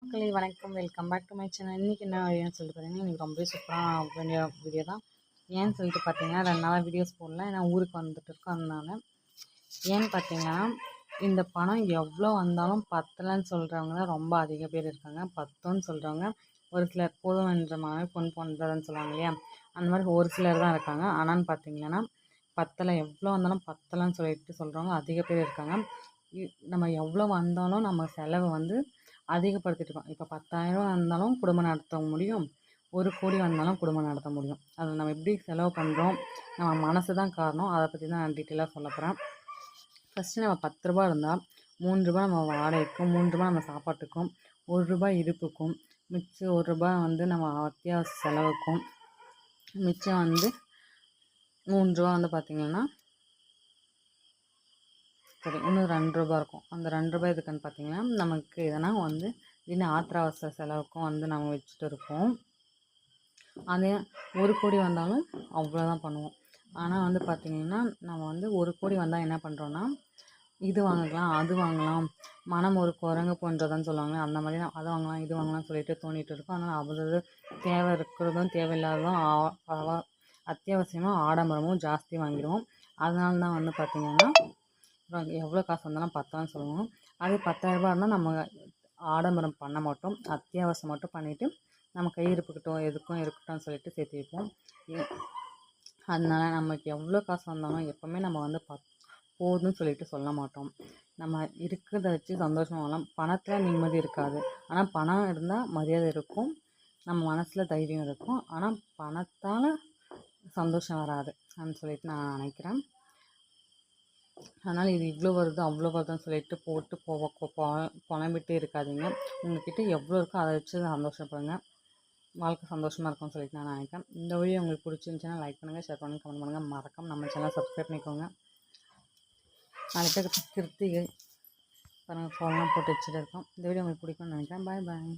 மக்களே வணக்கம். Welcome back to my channel. இன்றைக்கி என்ன வீடியோன்னு சொல்லிட்டு பார்த்தீங்கன்னா, இன்றைக்கி ரொம்பவே சூப்பரான வீடியோ தான். ஏன்னு சொல்லிட்டு பார்த்தீங்கன்னா 2 நாளாக வீடியோஸ் போடல. ஏன்னா ஊருக்கு வந்துட்டு இருக்கோம். அதனால ஏன்னு பார்த்தீங்கன்னா, இந்த பணம் எவ்வளோ வந்தாலும் பத்தலைன்னு சொல்கிறவங்க தான் ரொம்ப அதிக பேர் இருக்காங்க. பத்துன்னு சொல்கிறவங்க ஒரு சிலர், போதும் என்ற மாதிரி பொன் போன்றதுன்னு சொல்லுவாங்க இல்லையா, அந்த மாதிரி ஒரு சிலர் தான் இருக்காங்க. ஆனான்னு பார்த்தீங்கன்னா பத்தலை, எவ்வளோ வந்தாலும் பத்தலைன்னு சொல்லிட்டு சொல்கிறவங்க அதிக பேர் இருக்காங்க. நம்ம எவ்வளோ வந்தாலும் நம்ம செலவை அதிகப்படுத்திட்டு இருக்கோம். இப்போ 10,000 வந்தாலும் குடும்பம் நடத்த முடியும், 1,00,00,000 வந்தாலும் குடும்பம் நடத்த முடியும். அதில் நம்ம எப்படி செலவு பண்ணுறோம், நம்ம மனசு தான் காரணம். அதை பற்றி தான் நான் டீட்டெயிலாக சொல்ல போகிறேன். ஃபஸ்ட்டு நம்ம 10 ரூபா இருந்தால் 3 ரூபா நம்ம வாடகைக்கும், 3 ரூபா நம்ம சாப்பாட்டுக்கும், 1 ரூபாய் இருப்புக்கும், மிச்சம் 1 ரூபாய் நம்ம அத்தியாவசிய செலவுக்கும், மிச்சம் 3 ரூபா பார்த்திங்கன்னா சரி இன்னும் 2 ரூபா இருக்கும். அந்த 2 ரூபாய் எதுக்குன்னு பார்த்தீங்கன்னா, நமக்கு எதனா திடீர்னு ஆத்திர அவசர செலவுக்கும் நம்ம வச்சுட்டு இருப்போம். அதே 1,00,00,000 வந்தாலும் அவ்வளோதான் பண்ணுவோம். ஆனால் பார்த்திங்கன்னா, நம்ம 1,00,00,000 வந்தால் என்ன பண்ணுறோன்னா, இது வாங்கலாம், அது வாங்கலாம், மனம் ஒரு குரங்கு போன்றதுன்னு சொல்லுவாங்க. அந்த மாதிரி அதை வாங்கலாம், இது வாங்கலாம்னு சொல்லிட்டு தோணிகிட்டு இருக்கும். ஆனால் அவ்வளோ தேவை இருக்கிறதும் தேவையில்லாததும் அத்தியாவசியமாக ஆடம்பரமும் ஜாஸ்தி வாங்கிடுவோம். அதனால தான் பார்த்திங்கன்னா எவ்வளோ காசு வந்தாலும் பத்தான்னு சொல்லுவோம். அதே 10,000 இருந்தால் நம்ம ஆடம்பரம் பண்ண மாட்டோம், அத்தியாவசியம் மட்டும் பண்ணிவிட்டு நம்ம கையிருப்புக்கிட்டோம் எதுக்கும் இருக்கட்டும்னு சொல்லிட்டு சேர்த்து வைப்போம். அதனால நமக்கு எவ்வளோ காசு வந்தாலும் எப்போவுமே நம்ம போதும்னு சொல்லிட்டு சொல்ல மாட்டோம். நம்ம இருக்கிறத வச்சு சந்தோஷமாக வாழலாம். பணத்தில் நிம்மதி இருக்காது, ஆனால் பணம் இருந்தால் மரியாதை இருக்கும், நம்ம மனசில் தைரியம் இருக்கும். ஆனால் பணத்தால் சந்தோஷம் வராது அப்படின்னு சொல்லிட்டு நான் நினைக்கிறேன். அதனால் இது இவ்வளோ வருது அவ்வளோ வருதுன்னு சொல்லிட்டு போட்டு புலம்பிட்டே இருக்காதீங்க. உங்கள்கிட்ட எவ்வளோ இருக்கோ அதை வச்சு சந்தோஷப்படுங்க. வாழ்க்கை சந்தோஷமாக இருக்கும்னு சொல்லிட்டு நான் நினைக்கிறேன். இந்த வீடியோ உங்களுக்கு பிடிச்சிருந்துச்சுன்னா லைக் பண்ணுங்கள், ஷேர் பண்ணுங்கள், கமெண்ட் பண்ணுங்கள். மறக்காம நம்ம சேனலை சப்ஸ்கிரைப் பண்ணிக்கோங்க. நாளைக்கு கிருத்திகை பாருங்கள், கோலம் போட்டு வச்சுட்டு இருக்கோம். இந்த வீடியோ உங்களுக்கு பிடிக்கும்னு நினைக்கிறேன். பாய் பாய்.